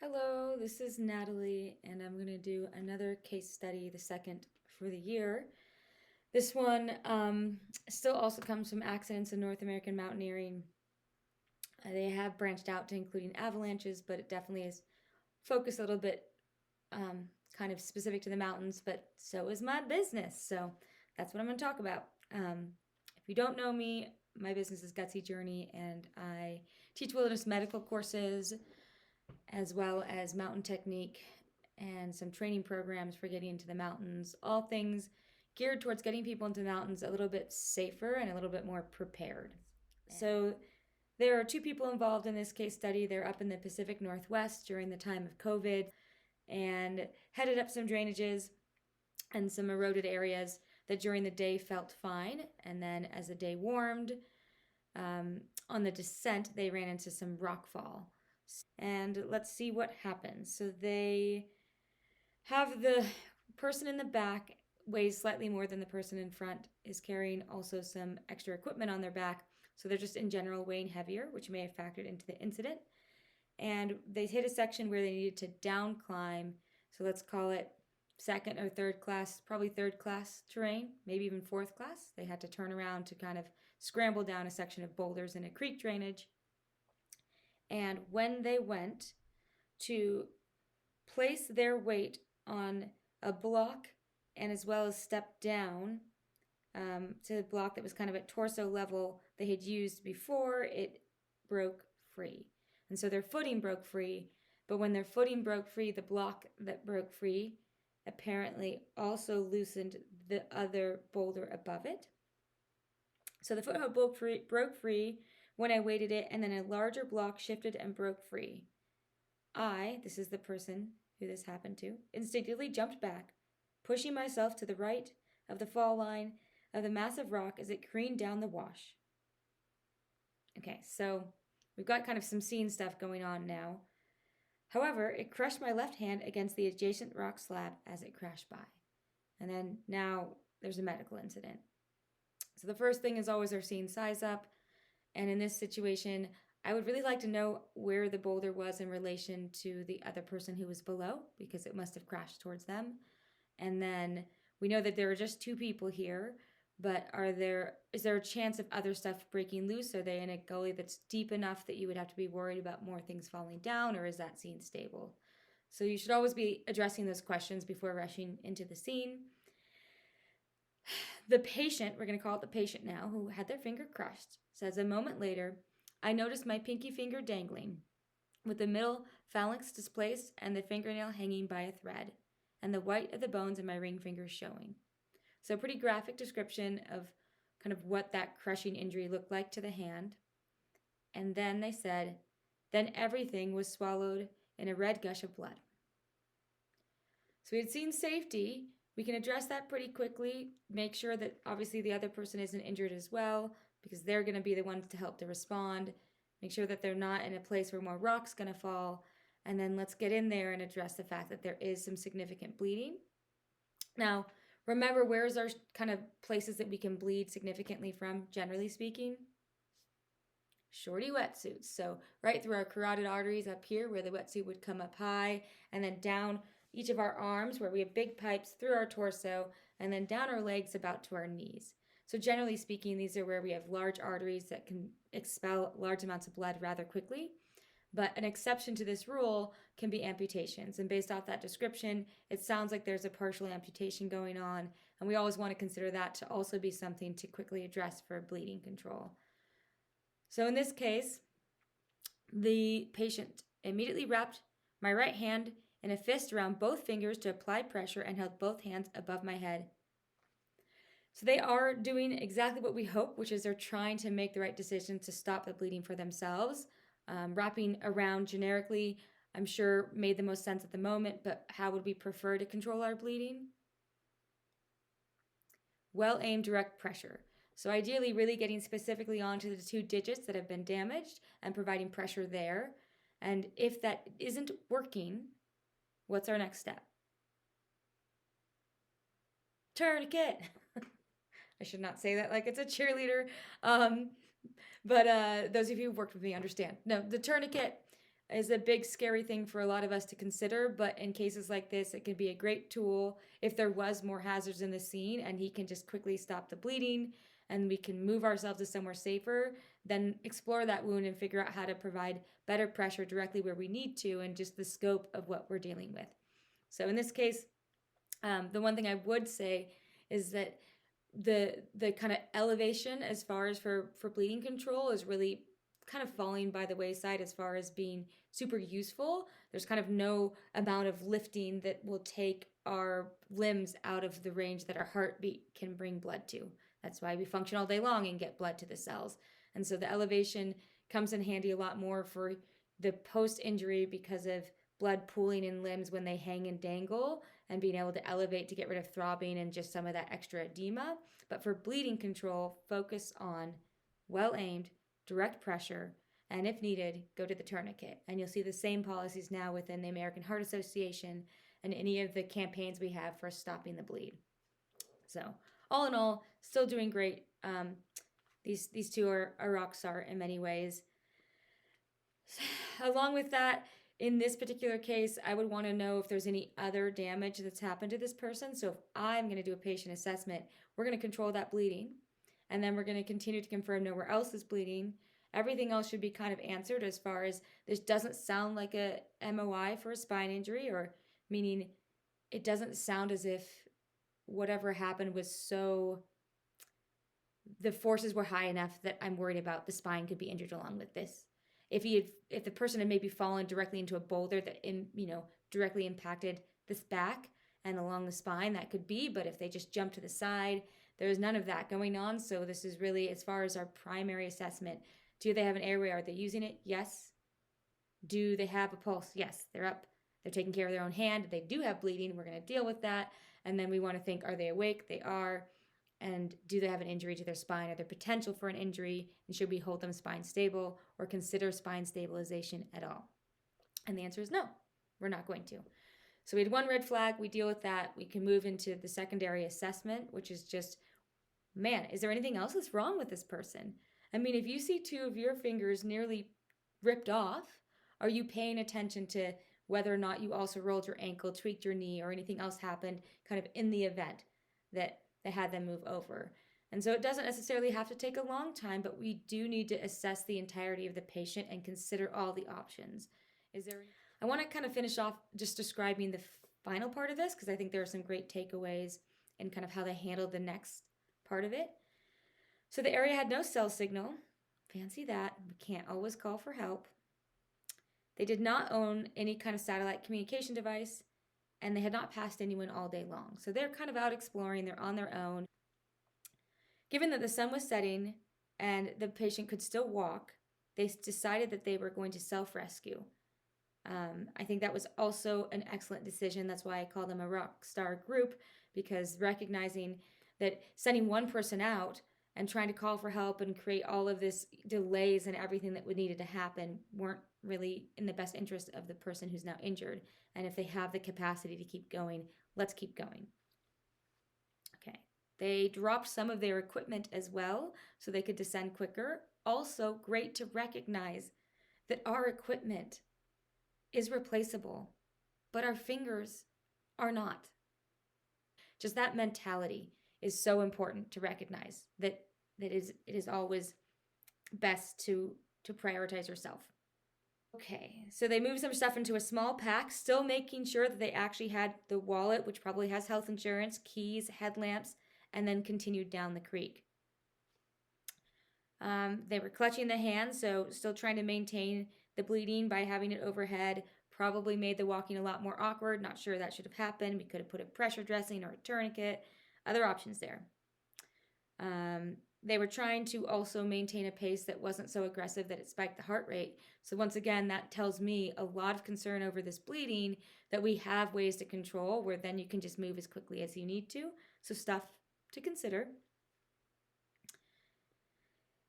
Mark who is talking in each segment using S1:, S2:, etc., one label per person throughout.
S1: Hello, this is Natalie, and I'm going to do another case study, the second for the year. This one still also comes from accidents in North American mountaineering. They have branched out to including avalanches, but it definitely is focused a little bit kind of specific to the mountains, but so is my business. So that's what I'm going to talk about. If you don't know me, my business is Gutsy Journey, and I teach wilderness medical courses as well as mountain technique and some training programs for getting into the mountains. All things geared towards getting people into the mountains a little bit safer and a little bit more prepared. So there are two people involved in this case study. They're up in the Pacific Northwest during the time of COVID and headed up some drainages and some eroded areas that during the day felt fine. And then as the day warmed, on the descent, they ran into some rockfall. And let's see what happens. So they have the person in the back weighs slightly more than the person in front, is carrying also some extra equipment on their back. So they're just in general weighing heavier, which may have factored into the incident. And they hit a section where they needed to down climb. So let's call it second or third class, probably third class terrain, maybe even fourth class. They had to turn around to kind of scramble down a section of boulders in a creek drainage. And when they went to place their weight on a block and as well as step down to the block that was kind of at torso level they had used before, it broke free. And so their footing broke free, but when their footing broke free, the block that broke free apparently also loosened the other boulder above it. So the foothold broke free when I weighted it, and then a larger block shifted and broke free. This is the person who this happened to, instinctively jumped back, pushing myself to the right of the fall line of the massive rock as it careened down the wash. Okay, so we've got kind of some scene stuff going on now. However, it crushed my left hand against the adjacent rock slab as it crashed by. And then now there's a medical incident. So the first thing is always our scene size up. And in this situation, I would really like to know where the boulder was in relation to the other person who was below, because it must have crashed towards them. And then we know that there are just two people here, but is there a chance of other stuff breaking loose? Are they in a gully that's deep enough that you would have to be worried about more things falling down, or is that scene stable? So you should always be addressing those questions before rushing into the scene. The patient, we're going to call it the patient now, who had their finger crushed, says a moment later, I noticed my pinky finger dangling, with the middle phalanx displaced and the fingernail hanging by a thread, and the white of the bones in my ring finger showing. So a pretty graphic description of kind of what that crushing injury looked like to the hand. And then they said, then everything was swallowed in a red gush of blood. So we had seen safety. We can address that pretty quickly, make sure that obviously the other person isn't injured as well, because they're going to be the ones to help to respond. Make sure that they're not in a place where more rock's going to fall. And then let's get in there and address the fact that there is some significant bleeding. Now, remember, where's our kind of places that we can bleed significantly from, generally speaking? Shorty wetsuits. So right through our carotid arteries up here where the wetsuit would come up high, and then down each of our arms where we have big pipes through our torso, and then down our legs about to our knees. So generally speaking, these are where we have large arteries that can expel large amounts of blood rather quickly. But an exception to this rule can be amputations. And based off that description, it sounds like there's a partial amputation going on. And we always want to consider that to also be something to quickly address for bleeding control. So in this case, the patient immediately wrapped my right hand in a fist around both fingers to apply pressure and held both hands above my head. So they are doing exactly what we hope, which is they're trying to make the right decision to stop the bleeding for themselves. Wrapping around generically, I'm sure, made the most sense at the moment, but how would we prefer to control our bleeding? Well-aimed direct pressure. So ideally really getting specifically onto the two digits that have been damaged and providing pressure there. And if that isn't working, what's our next step? Tourniquet. I should not say that like it's a cheerleader. But those of you who've worked with me understand. No, the tourniquet is a big scary thing for a lot of us to consider, but in cases like this, it can be a great tool if there was more hazards in the scene and he can just quickly stop the bleeding and we can move ourselves to somewhere safer, then explore that wound and figure out how to provide better pressure directly where we need to and just the scope of what we're dealing with. So in this case, the one thing I would say is that the kind of elevation as far as for bleeding control is really kind of falling by the wayside as far as being super useful. There's kind of no amount of lifting that will take our limbs out of the range that our heartbeat can bring blood to. That's why we function all day long and get blood to the cells. And so the elevation comes in handy a lot more for the post injury because of blood pooling in limbs when they hang and dangle and being able to elevate to get rid of throbbing and just some of that extra edema. But for bleeding control, focus on well aimed, direct pressure, and if needed, go to the tourniquet. And you'll see the same policies now within the American Heart Association and any of the campaigns we have for stopping the bleed. So, all in all, still doing great. These two are a rock star in many ways. Along with that, in this particular case, I would want to know if there's any other damage that's happened to this person. So if I'm going to do a patient assessment, we're going to control that bleeding. And then we're going to continue to confirm nowhere else is bleeding. Everything else should be kind of answered as far as this doesn't sound like a MOI for a spine injury, or meaning it doesn't sound as if whatever happened was so, the forces were high enough that I'm worried about the spine could be injured along with this. If the person had maybe fallen directly into a boulder that directly impacted this back and along the spine, that could be. But if they just jumped to the side, there's none of that going on. So this is really, as far as our primary assessment, do they have an airway? Are they using it? Yes. Do they have a pulse? Yes. They're up. They're taking care of their own hand. They do have bleeding. We're going to deal with that. And then we want to think, are they awake? They are. And do they have an injury to their spine? Are there potential for an injury? And should we hold them spine stable or consider spine stabilization at all? And the answer is no, we're not going to. So we had one red flag. We deal with that. We can move into the secondary assessment, which is just, man, is there anything else that's wrong with this person? I mean, if you see two of your fingers nearly ripped off, are you paying attention to whether or not you also rolled your ankle, tweaked your knee, or anything else happened kind of in the event that they had them move over? And so it doesn't necessarily have to take a long time, but we do need to assess the entirety of the patient and consider all the options. I want to kind of finish off just describing the final part of this because I think there are some great takeaways and kind of how they handled the next part of it. So the area had no cell signal. Fancy that. We can't always call for help. They did not own any kind of satellite communication device, and they had not passed anyone all day long. So they're kind of out exploring. They're on their own. Given that the sun was setting and the patient could still walk, they decided that they were going to self-rescue. I think that was also an excellent decision. That's why I call them a rock star group, because recognizing that sending one person out and trying to call for help and create all of this delays and everything that would needed to happen weren't really in the best interest of the person who's now injured. And if they have the capacity to keep going, let's keep going. Okay. They dropped some of their equipment as well so they could descend quicker. Also, great to recognize that our equipment is replaceable, but our fingers are not. Just that mentality is so important to recognize that it is always best to prioritize yourself. Okay, so they moved some stuff into a small pack, still making sure that they actually had the wallet, which probably has health insurance, keys, headlamps, and then continued down the creek. They were clutching the hand, so still trying to maintain the bleeding by having it overhead. Probably made the walking a lot more awkward. Not sure that should have happened. We could have put a pressure dressing or a tourniquet. Other options there. They were trying to also maintain a pace that wasn't so aggressive that it spiked the heart rate. So once again, that tells me a lot of concern over this bleeding, that we have ways to control where then you can just move as quickly as you need to. So stuff to consider.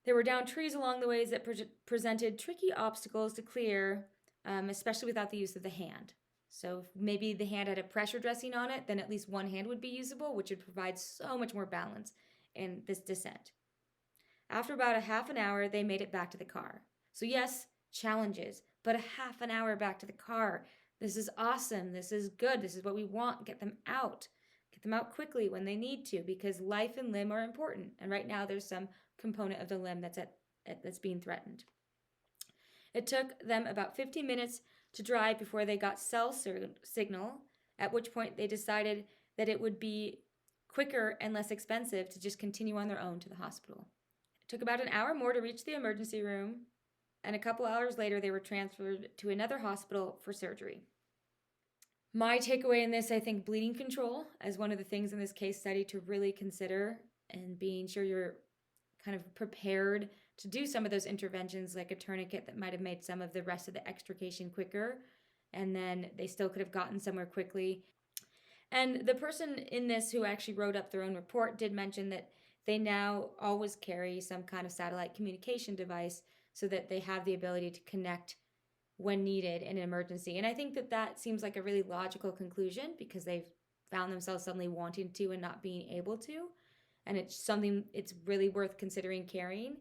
S1: There were down trees along the ways that presented tricky obstacles to clear, especially without the use of the hand. So if maybe the hand had a pressure dressing on it, then at least one hand would be usable, which would provide so much more balance in this descent. After about a half an hour, they made it back to the car. So yes, challenges, but a half an hour back to the car. This is awesome. This is good. This is what we want. Get them out. Get them out quickly when they need to, because life and limb are important. And right now there's some component of the limb that's being threatened. It took them about 15 minutes to drive before they got cell signal, at which point they decided that it would be quicker and less expensive to just continue on their own to the hospital. It took about an hour more to reach the emergency room, and a couple hours later they were transferred to another hospital for surgery. My takeaway in this, I think bleeding control as one of the things in this case study to really consider, and being sure you're kind of prepared to do some of those interventions, like a tourniquet that might have made some of the rest of the extrication quicker, and then they still could have gotten somewhere quickly. And the person in this who actually wrote up their own report did mention that they now always carry some kind of satellite communication device so that they have the ability to connect when needed in an emergency. And I think that that seems like a really logical conclusion, because they've found themselves suddenly wanting to and not being able to. And it's something it's really worth considering carrying.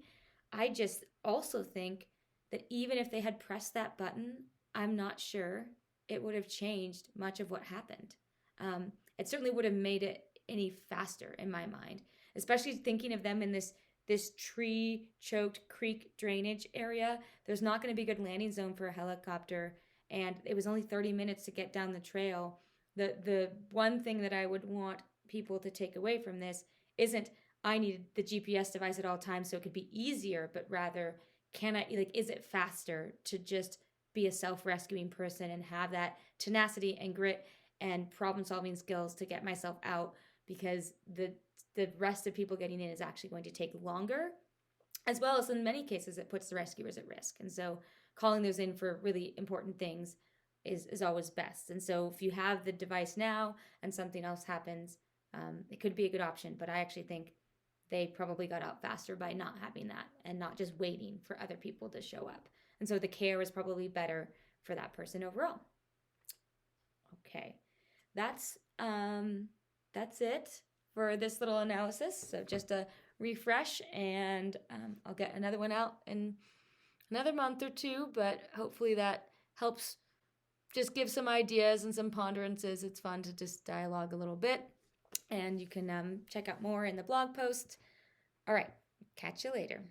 S1: I just also think that even if they had pressed that button, I'm not sure it would have changed much of what happened. It certainly would have made it any faster in my mind, especially thinking of them in this tree choked creek drainage area. There's not going to be a good landing zone for a helicopter, and it was only 30 minutes to get down the trail. The one thing that I would want people to take away from this isn't I need the GPS device at all times so it could be easier, but rather, is it faster to just be a self-rescuing person and have that tenacity and grit and problem-solving skills to get myself out, because the rest of people getting in is actually going to take longer, as well as in many cases it puts the rescuers at risk. And so calling those in for really important things is always best. And so if you have the device now and something else happens, it could be a good option. But I actually think they probably got out faster by not having that and not just waiting for other people to show up. And so the care was probably better for that person overall. Okay, that's it for this little analysis. So just a refresh, and I'll get another one out in another month or two, but hopefully that helps just give some ideas and some ponderances. It's fun to just dialogue a little bit, and you can check out more in the blog post. All right, catch you later.